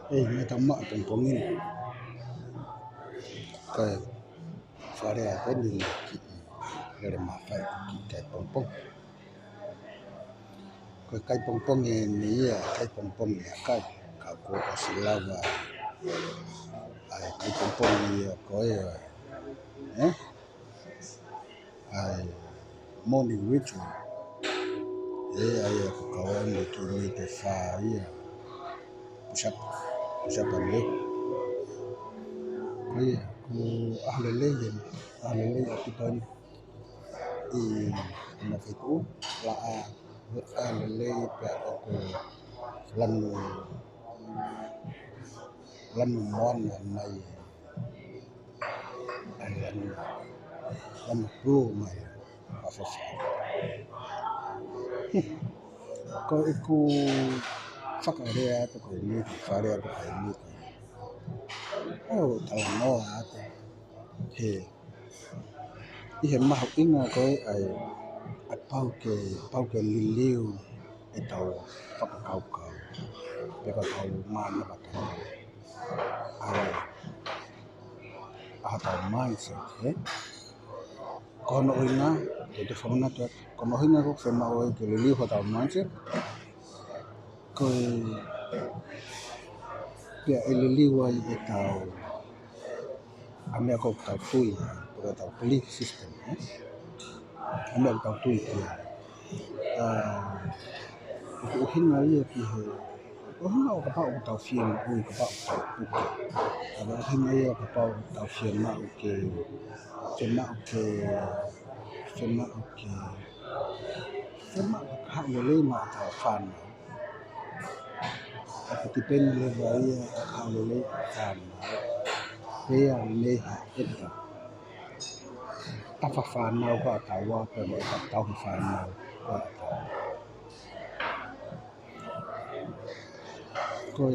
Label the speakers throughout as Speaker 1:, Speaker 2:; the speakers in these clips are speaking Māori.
Speaker 1: May tama pongpongin kai fare ate ni ki lere mafai ki kai pongpong kai pongpong ni ya kai pongpong ya kai ka ko silava ai kai pongpong ni ya ko ai morning ritual ai ko kawan ni ki ni te fa ya pusap le ai ko ahlele kita ni na fitu la ahlele pa ko lanu mon mai lanu pro mai apa ko iku fakarea to ko ni farea to ko ni talano ate he mahu inga ko ai pau ke liliu e tau whakakau pe ka tau mana bata a tau mindset kono ina te whamana te kono hinga ko whema oi ke liliu ha tau mindset ko pe e liliu ai e tau a mea ko tau tui ko tau belief system a mea ko tau tui kia ko hinga ia ki he o hinga o ka pau tau whia ma ui ka pau tau puke a hinga ia ka pau tau whia ma u ke hau le ma tau whana a ko te peni le ia hau le whana pea neha eta tafa whanau ka tau wapa me ka tau whanau ka tau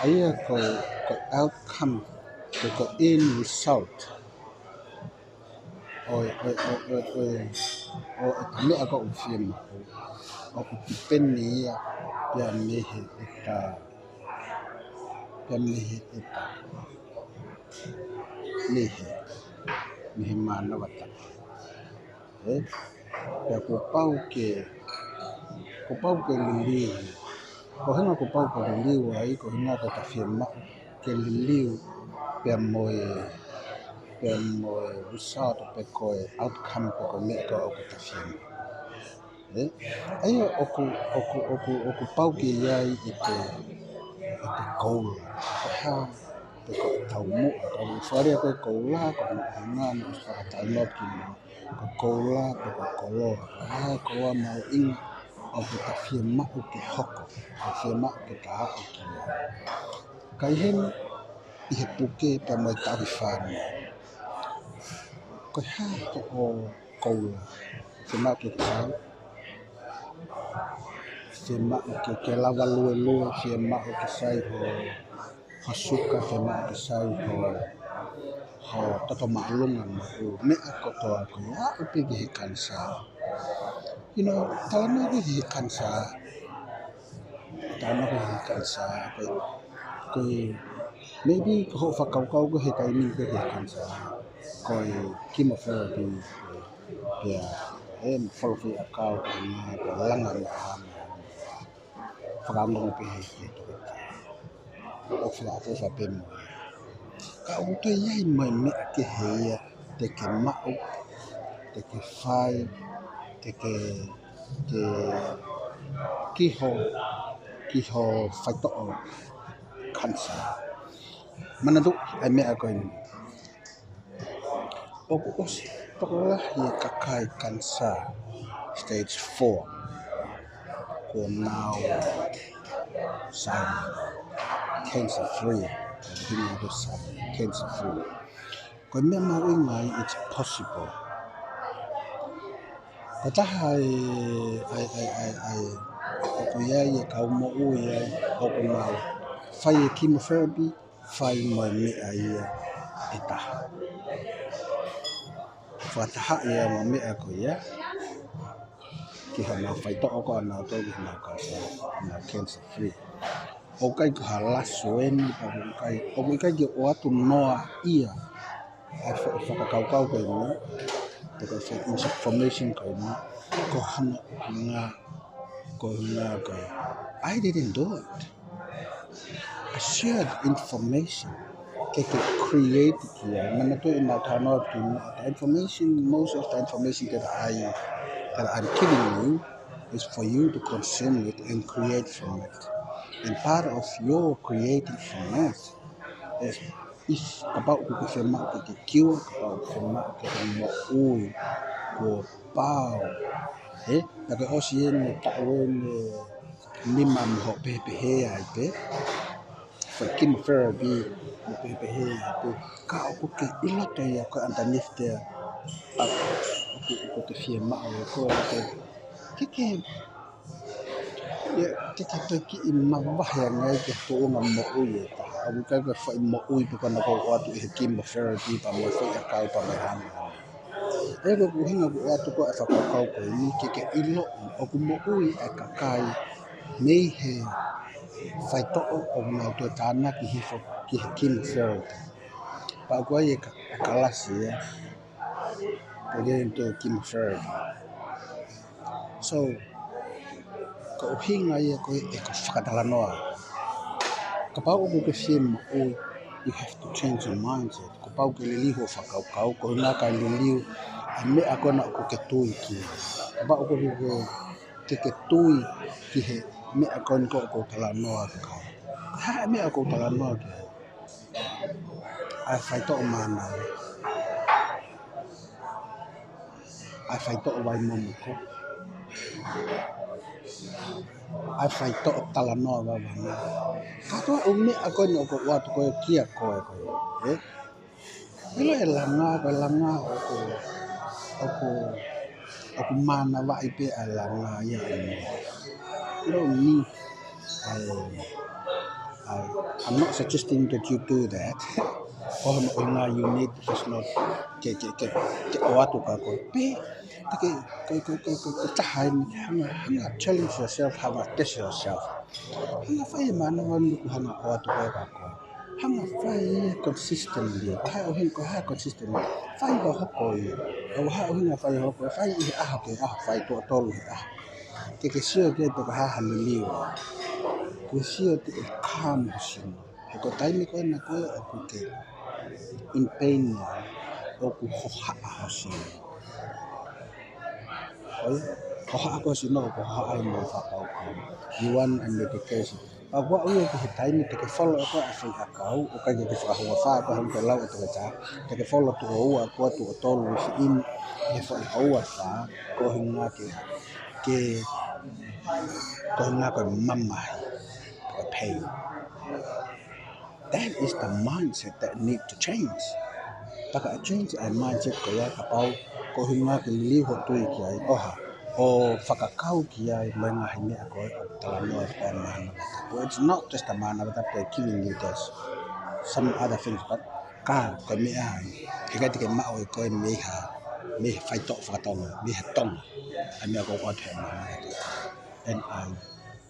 Speaker 1: aia ko outcome ko end result o me ako ufima o kutipeni ia pia mehe eta mehe mana wata pia ko pau ke liliu ko hinga ko pau ke liliu ai ko hinga ko ta firma ke liliu pia moe result pe ko outcome pe ko me ko ta firma ai oku pau ke iai i te koula ha pe ko tau mo ko whare ko koula ko nga no sa tau not ki ko koula pe ko kolo ko wa mau ing o ta firma o ke hoko ta firma ke ta o ki kai hen i he puke pe mai tau whana ko ha ko koula firma ke tau firma ke lava lue firma ke sai ho suka firma ke sai ho toto maalungan me ako to ako ya upigi kansa talana ke kansa ko maybe ko whakau ko he kai ni ko he kansa ko chemotherapy ya follow akau na langan Fernando Pérez o fla fo fa pem ka o te yai mai me ke heia te ke mau te ke fai te ke kiho fai to kansa mana tu ai me a ko ni o ko tola ye kakai kansa stage 4 ko now cancer free cancer free ko me mau ngai it's possible kata ai ko ye ka mo u ye ko mau fai chemotherapy fai mai me ai eta fataha ye mo me ko ye ki ha na fai to ko na to ki na cancer free o kai ka halasuen pa kai o kai ki o atu noa ia ai whakakaukau kai ni te kai information kai ni ko hana nga kai I didn't do it. I shared information that created here. The information, most of the information that I'm giving you is for you to consume it and create from it. And part of your creating from it is about the femak ke kiu, about femak ke mo ui, ko pau. Tapi osien takwen lima mo pehe ai pe. For chemotherapy, kau ke ilat ya ko underneath there. Aku ke femak ko ke ya kita ki imabah yang ngai ke tu ngam mo ui ta abu ka ko fa mo ui ko na ko watu e chemotherapy pa mo fa ka pa me han e ko hinga ko watu ko fa ka ko ni ke ilo o ko mo ui e ka kai nei he fai to o na to tana ki hifo ki chemotherapy pa ko ye ka lasi ya to chemotherapy so ko hinga ye ko e ko fakatala noa kapau ko ke film you have to change your mindset kapau ke liliho fakau ko na ka liliu ame akona ko ke tui ki kapau ko ke tui ki he me akon ko tala noa ka ha me ako tala noa ki ai fai to mana ai fai to vai momo ko ai fai to tala noa va va kato umi ako no ko watu ko kia ko ilo langa aku mana va ipe langa ya you don't need I'm not suggesting that you do that you need just not ke watu ka ko pe ke tahai hanga challenge yourself hanga test yourself hanga fai mana wanu hanga watu ka ko hanga fai consistently kai o hin ko ha consistently fai ba hoko o ha o hinga fai hoko fai ke fai to tolu ke sio ke to ha halili ke sio te calm sin ko tai ni ko na ko o ke in pain o ku hoha sin hoha ko sin no ko ha ai mo fa ka you want a medication agua uye ke taimi te ke follow ko afi akau o ka ke fa ho fa ko han lau to ta te ke follow to o ko to tolu in e fa ho fa ko hinga ke ko hinga ko mama ko pain that is the mindset that need to change taka change a mindset ko ya kapau ko hinga ke li ho tu ki ai oha o whakakau ki ai menga hine ako tala noa ka mana it's not just a mana but they're killing you there's some other things but ka ko me ai ke ka te ma o ko me fight to whakatong me tong ame ako ko te mana and I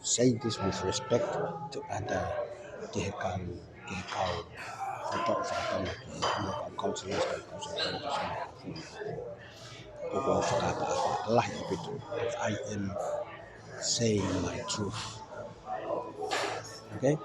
Speaker 1: say this with respect to other ke kau fight to whakatong ki counselors if I am saying my truth. Okay?